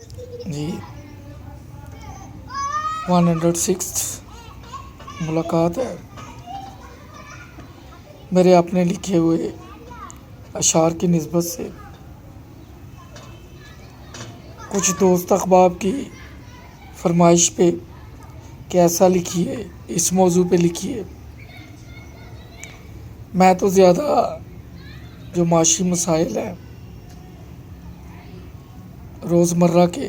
جی 106 ملاقات ہے میرے اپنے لکھے ہوئے اشعار کی نسبت سے کچھ دوست احباب کی فرمائش پہ کہ ایسا لکھیے، اس موضوع پہ لکھیے۔ میں تو زیادہ جو معاشی مسائل ہیں روزمرہ کے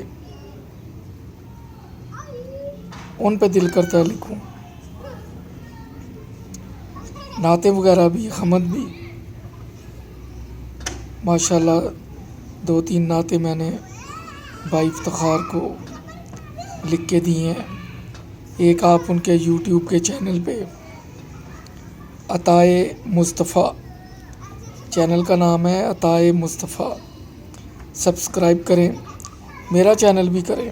ان پہ دل کرتا ہے لکھوں، نعتیں وغیرہ بھی، حمد بھی۔ ماشاءاللہ 2-3 نعتیں میں نے بھائی افتخار کو لکھ کے دی ہیں۔ ایک آپ ان کے یوٹیوب کے چینل پہ عطائے مصطفیٰ، چینل کا نام ہے عطائے مصطفیٰ، سبسکرائب کریں، میرا چینل بھی کریں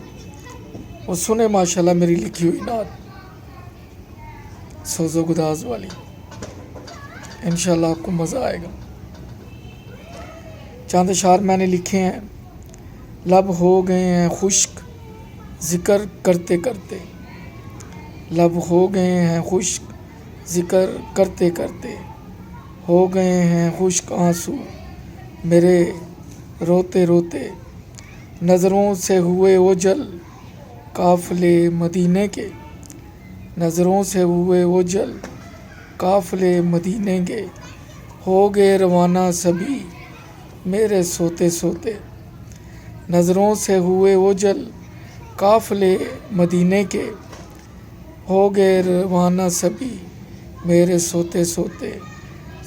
اور سنیں ماشاءاللہ میری لکھی ہوئی نعت سوز و گداز والی، انشاءاللہ آپ کو مزہ آئے گا۔ چند اشعار میں نے لکھے ہیں۔ لب ہو گئے ہیں خشک ذکر کرتے کرتے، لب ہو گئے ہیں خشک ذکر کرتے کرتے، ہو گئے ہیں خشک آنسو میرے روتے روتے، نظروں سے ہوئے اوجھل قافلے مدینے کے، نظروں سے ہوئے اوجھل قافلے مدینے کے، ہو گئے روانہ سبھی میرے سوتے سوتے، نظروں سے ہوئے اوجھل قافلے مدینے کے، ہو گئے روانہ سبھی میرے سوتے سوتے،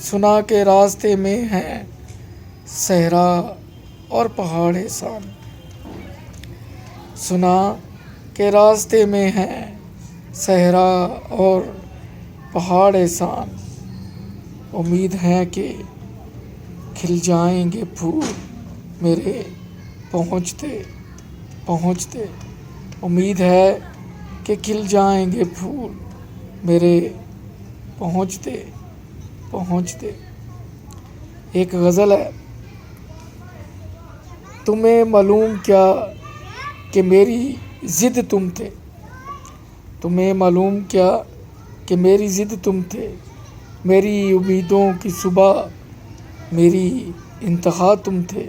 سنا کے راستے میں ہیں صحرا اور پہاڑ احسان، سنا کے راستے میں ہیں صحرا اور پہاڑ احسان، امید ہے کہ کھل جائیں گے پھول میرے پہنچتے پہنچتے، امید ہے کہ کھل جائیں گے پھول میرے پہنچتے پہنچتے۔ ایک غزل ہے۔ تمہیں معلوم کیا کہ میری ضد تم تھے، تمہیں معلوم کیا کہ میری ضد تم تھے، میری امیدوں کی صبح میری انتہا تم تھے،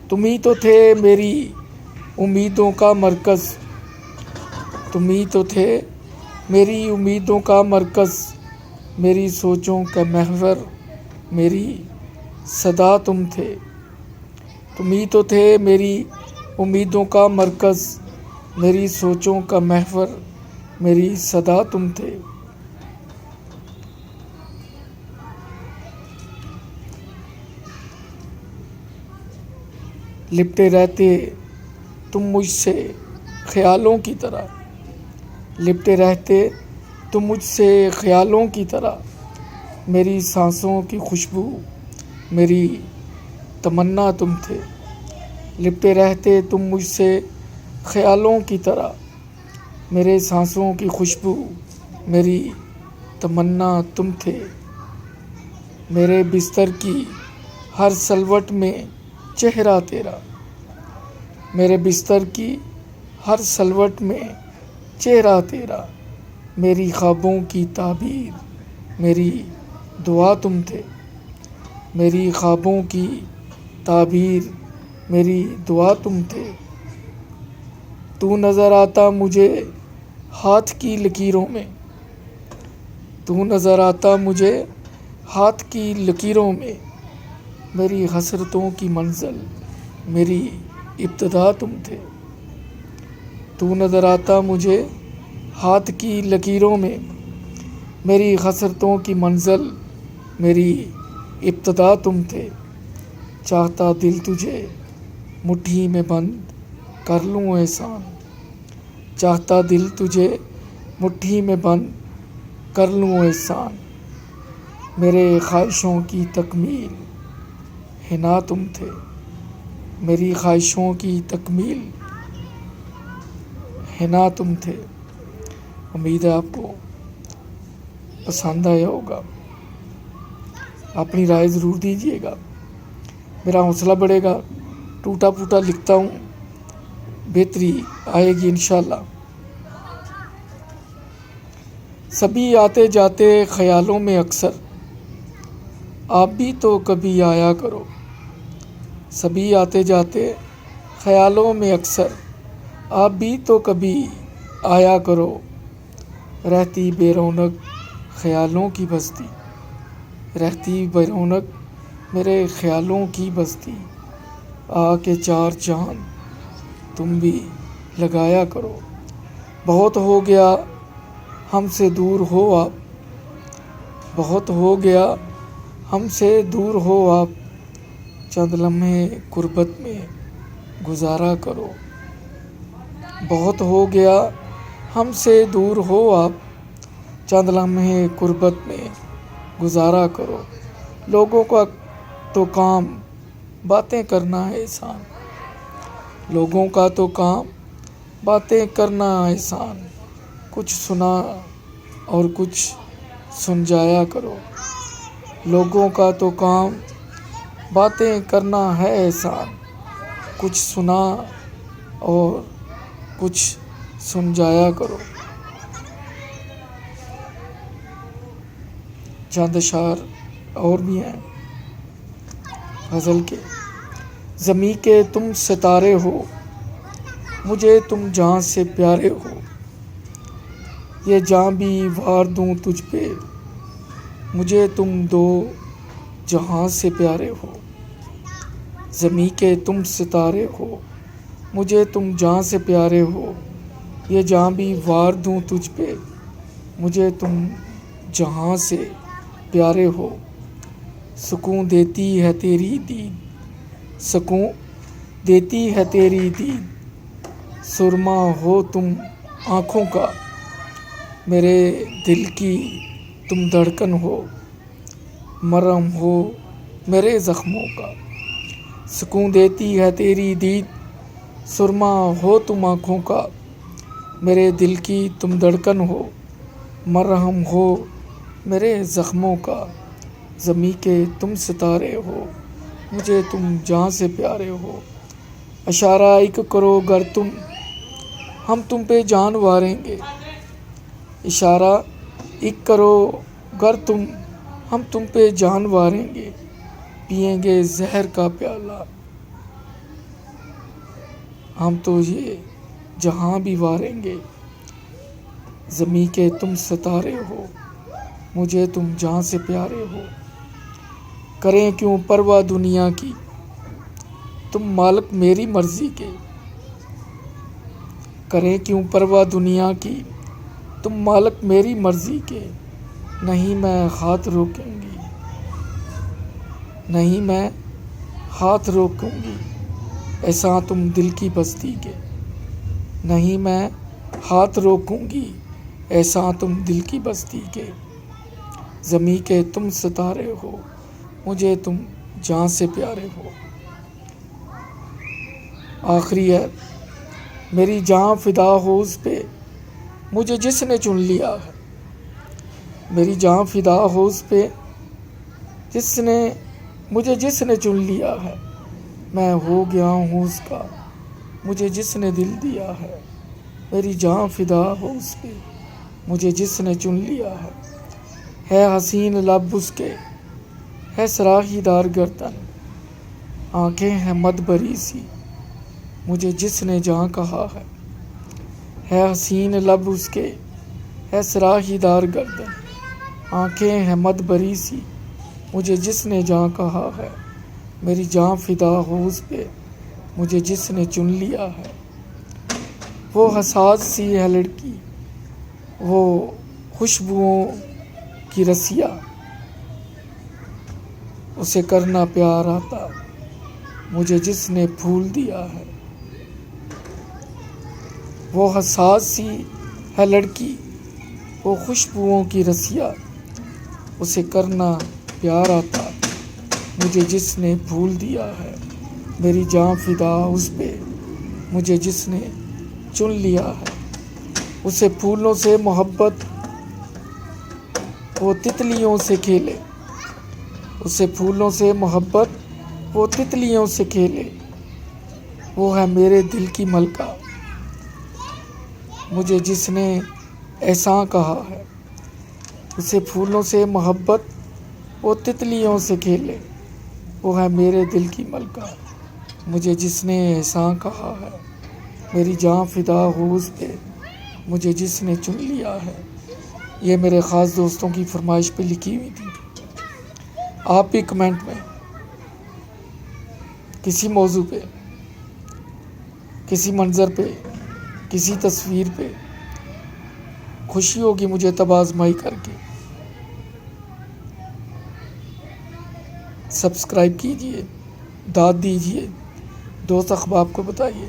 تم ہی تو تھے میری امیدوں کا مرکز، تم ہی تو تھے میری امیدوں کا مرکز، میری سوچوں کا محور میری صدا تم تھے، تم ہی تو تھے میری امیدوں کا مرکز، میری سوچوں کا محور میری صدا تم تھے۔ لپٹے رہتے تم مجھ سے خیالوں کی طرح، لپٹے رہتے تم مجھ سے خیالوں کی طرح، میری سانسوں کی خوشبو میری تمنا تم تھے، لپٹے رہتے تم مجھ سے خیالوں کی طرح، میرے سانسوں کی خوشبو میری تمنا تم تھے، میرے بستر کی ہر سلوٹ میں چہرہ تیرا، میرے بستر کی ہر سلوٹ میں چہرہ تیرا، میری خوابوں کی تعبیر میری دعا تم تھے، میری خوابوں کی تعبیر میری دعا تم تھے، تو نظر آتا مجھے ہاتھ کی لکیروں میں، تو نظر آتا مجھے ہاتھ کی لکیروں میں، میری حسرتوں کی منزل میری ابتدا تم تھے، تو نظر آتا مجھے ہاتھ کی لکیروں میں، میری حسرتوں کی منزل میری ابتدا تم تھے، چاہتا دل تجھے مٹھی میں بند کر لوں احسان، چاہتا دل تجھے مٹھی میں بند کر لوں احسان، میرے خواہشوں کی تکمیل حنا تم تھے، میری خواہشوں کی تکمیل حنا تم تھے۔ امید ہے آپ کو پسند آیا ہوگا، اپنی رائے ضرور دیجیے گا، میرا حوصلہ بڑھے گا۔ ٹوٹا پھوٹا لکھتا ہوں بہتری آئے گی انشاءاللہ۔ سبھی آتے جاتے خیالوں میں اکثر، آپ بھی تو کبھی آیا کرو۔ سبھی آتے جاتے خیالوں میں اکثر، آپ بھی تو کبھی آیا کرو۔ رہتی بے رونق خیالوں کی بستی، رہتی بے رونق میرے خیالوں کی بستی، آ کے چار چاند تم بھی لگایا کرو۔ بہت ہو گیا ہم سے دور ہو آپ، بہت ہو گیا ہم سے دور ہو آپ، چند لمحے غربت میں گزارا کرو۔ بہت ہو گیا ہم سے دور ہو آپ، چند لمحے غربت میں گزارا کرو۔ لوگوں کا تو کام باتیں کرنا ہے احسان، لوگوں کا تو کام باتیں کرنا احسان، کچھ سنا اور کچھ سن جایا کرو۔ لوگوں کا تو کام باتیں کرنا ہے احسان، کچھ سنا اور کچھ سن جایا کرو۔ چند اشعار اور بھی ہیں غزل کے۔ زمیں کے تم ستارے ہو، مجھے تم جہاں سے پیارے ہو، یہ جاں بھی وار دوں تجھ پہ، مجھے تم دو جہاں سے پیارے ہو۔ زمیں کے تم ستارے ہو، مجھے تم جہاں سے پیارے ہو، یہ جاں بھی وار دوں تجھ پہ، مجھے تم جہاں سے پیارے ہو۔ سکون دیتی ہے تیری دید، سکون دیتی ہے تیری دید، سرما ہو تم آنکھوں کا، میرے دل کی تم دھڑکن ہو، مرہم ہو میرے زخموں کا۔ سکون دیتی ہے تیری دید، سرما ہو تم آنکھوں کا، میرے دل کی تم دھڑکن ہو، مرہم ہو میرے زخموں کا۔ زمیں کے تم ستارے ہو، مجھے تم جہاں سے پیارے ہو، اشارہ ایک کرو گر تم، ہم تم پہ جان واریں گے، اشارہ ایک کرو گر تم، ہم تم پہ جان واریں گے، پئیں گے زہر کا پیالہ، ہم تو یہ جہاں بھی واریں گے۔ زمیں کے تم ستارے ہو، مجھے تم جہاں سے پیارے ہو، کریں کیوں پرواہ دنیا کی، تم مالک میری مرضی کے، کریں کیوں پرواہ دنیا کی، تم مالک میری مرضی کے، نہیں میں ہاتھ روکوں گی، نہیں میں ہاتھ روکوں گی، ایسا تم دل کی بستی کے، نہیں میں ہاتھ روکوں گی، ایسا تم دل کی بستی کے۔ زمیں کے تم ستارے ہو، مجھے تم جہاں سے پیارے ہو۔ آخری ہے، میری جاں فدا ہو اس پہ، مجھے جس نے چن لیا ہے، میری جاں فدا ہو اس پہ، مجھے جس نے چن لیا ہے، میں ہو گیا ہوں اس کا، مجھے جس نے دل دیا ہے، میری جاں فدا ہو اس پہ، مجھے جس نے چن لیا ہے حسین لب اس کے، ہے صراحی دار گردن، آنکھیں ہیں مد بری سی، مجھے جس نے جہاں کہا ہے حسین لب اس کے، ہے صراحی دار گردن، آنکھیں ہیں مد بری سی، مجھے جس نے جہاں کہا ہے، میری جاں فدا ہو اس پہ، مجھے جس نے چن لیا ہے۔ وہ حساس سی ہے لڑکی، وہ خوشبوؤں کی رسیا، اسے کرنا پیار آتا، مجھے جس نے پھول دیا ہے۔ وہ حساس سی ہے لڑکی، وہ خوشبوؤں کی رسیا، اسے کرنا پیار آتا، مجھے جس نے پھول دیا ہے۔ میری جاں فدا اس پہ، مجھے جس نے چن لیا ہے۔ اسے پھولوں سے محبت، وہ تتلیوں سے کھیلے، اسے پھولوں سے محبت، وہ تتلیوں سے کھیلے، وہ ہے میرے دل کی ملکہ، مجھے جس نے احساں کہا ہے، اسے پھولوں سے محبت وہ تتلیوں سے کھیلے، وہ ہے میرے دل کی ملکہ، مجھے جس نے احساں کہا ہے، میری جاں فدا ہو اس پہ، مجھے جس نے چن لیا ہے۔ یہ میرے خاص دوستوں کی فرمائش پہ لکھی ہوئی تھی۔ آپ بھی کمنٹ میں کسی موضوع پہ، کسی منظر پہ، کسی تصویر پہ خوشی ہوگی مجھے تب آزمائی کر کے سبسکرائب کیجئے، داد دیجئے، دوست احباب کو بتائیے،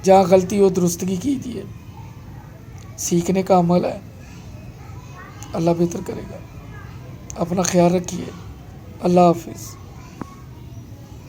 جہاں غلطی ہو درستگی کیجئے، سیکھنے کا عمل ہے، اللہ بہتر کرے گا۔ اپنا خیال رکھیے، اللہ حافظ۔